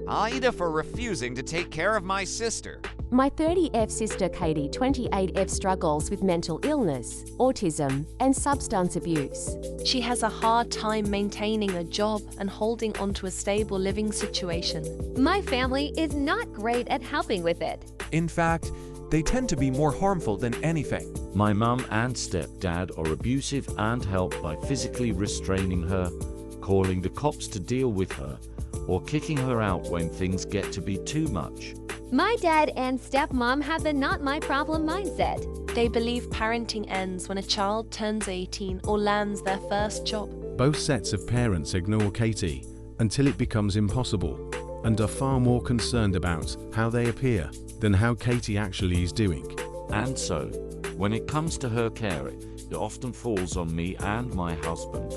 AITAH for refusing to take care of my sister. My 30F sister Katie, 28F, struggles with mental illness, autism, and substance abuse. She has a hard time maintaining a job and holding on to a stable living situation. My family is not great at helping with it. In fact, they tend to be more harmful than anything. My mum and stepdad are abusive and help by physically restraining her, calling the cops to deal with her, or kicking her out when things get to be too much. My dad and stepmom have the not my problem mindset. They believe parenting ends when a child turns 18 or lands their first job. Both sets of parents ignore Katie until it becomes impossible and are far more concerned about how they appear than how Katie actually is doing. And so, when it comes to her care, it often falls on me and my husband.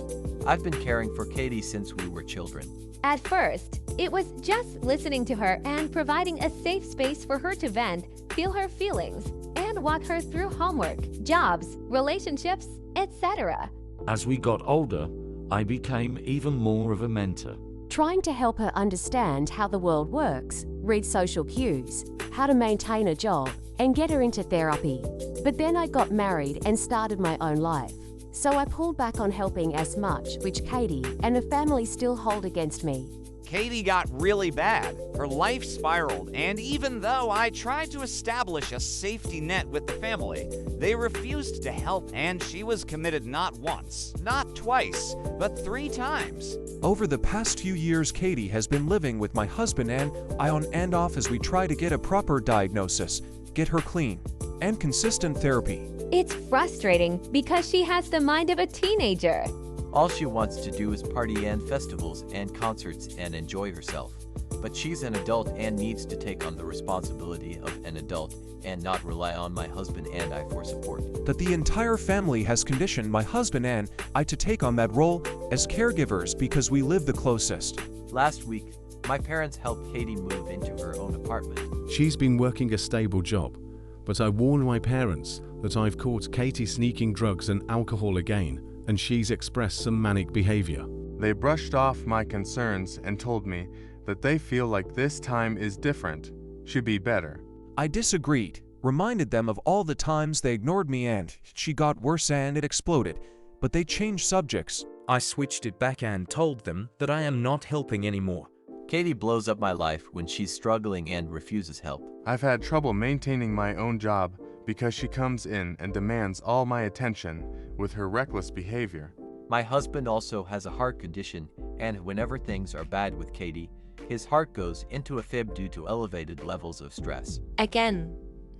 I've been caring for Katie since we were children. At first, it was just listening to her and providing a safe space for her to vent, feel her feelings, and walk her through homework, jobs, relationships, etc. As we got older, I became even more of a mentor. Trying to help her understand how the world works, read social cues, how to maintain a job, and get her into therapy. But then I got married and started my own life. So I pulled back on helping as much, which Katie and her family still hold against me. Katie got really bad. Her life spiraled, and even though I tried to establish a safety net with the family, they refused to help, and she was committed not once, not twice, but 3 times. Over the past few years, Katie has been living with my husband and I on and off as we try to get a proper diagnosis, get her clean, and consistent therapy. It's frustrating because she has the mind of a teenager. All she wants to do is party and festivals and concerts and enjoy herself. But she's an adult and needs to take on the responsibility of an adult and not rely on my husband and I for support. That the entire family has conditioned my husband and I to take on that role as caregivers because we live the closest. Last week, my parents helped Katie move into her own apartment. She's been working a stable job, but I warned my parents that I've caught Katie sneaking drugs and alcohol again, and she's expressed some manic behavior. They brushed off my concerns and told me that they feel like this time is different, should be better. I disagreed, reminded them of all the times they ignored me and she got worse and it exploded, but they changed subjects. I switched it back and told them that I am not helping anymore. Katie blows up my life when she's struggling and refuses help. I've had trouble maintaining my own job because she comes in and demands all my attention with her reckless behavior. My husband also has a heart condition, and whenever things are bad with Katie, his heart goes into a fib due to elevated levels of stress. Again,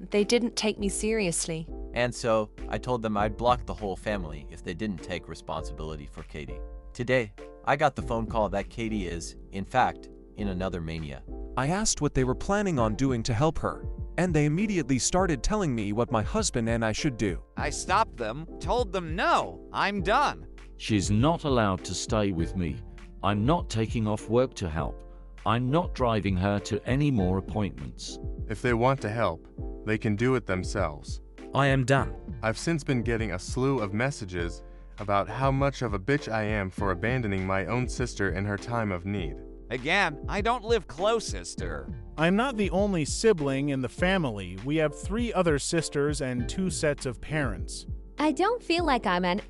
they didn't take me seriously. And so, I told them I'd block the whole family if they didn't take responsibility for Katie. Today, I got the phone call that Katie is, in fact, in another mania. I asked what they were planning on doing to help her, and they immediately started telling me what my husband and I should do. I stopped them, told them no, I'm done. She's not allowed to stay with me. I'm not taking off work to help. I'm not driving her to any more appointments. If they want to help, they can do it themselves. I am done. I've since been getting a slew of messages about how much of a bitch I am for abandoning my own sister in her time of need. Again, I don't live closest to her. I'm not the only sibling in the family. We have 3 other sisters and 2 sets of parents. I don't feel like I'm an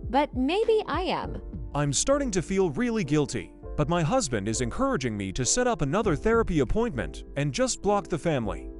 but maybe I am. I'm starting to feel really guilty, but my husband is encouraging me to set up another therapy appointment and just block the family.